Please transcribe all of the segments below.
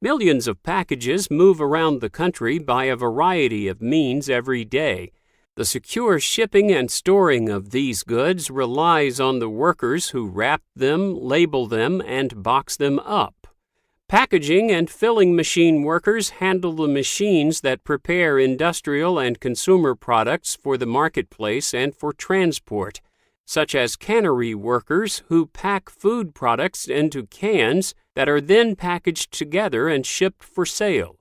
Millions of packages move around the country by a variety of means every day. The secure shipping and storing of these goods relies on the workers who wrap them, label them, and box them up. Packaging and filling machine workers handle the machines that prepare industrial and consumer products for the marketplace and for transport, such as cannery workers who pack food products into cans that are then packaged together and shipped for sale.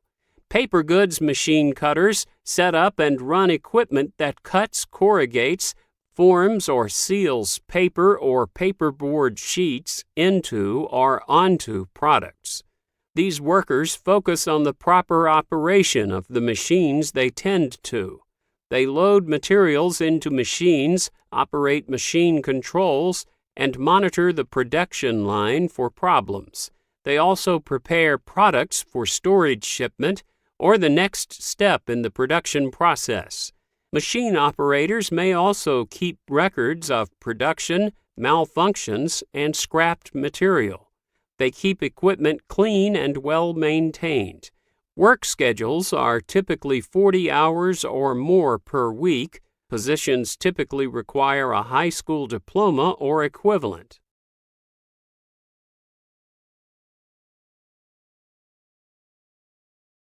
Paper goods machine cutters set up and run equipment that cuts, corrugates, forms, or seals paper or paperboard sheets into or onto products. These workers focus on the proper operation of the machines they tend to. They load materials into machines, operate machine controls, and monitor the production line for problems. They also prepare products for storage shipment or the next step in the production process. Machine operators may also keep records of production, malfunctions, and scrapped material. They keep equipment clean and well maintained. Work schedules are typically 40 hours or more per week. Positions typically require a high school diploma or equivalent.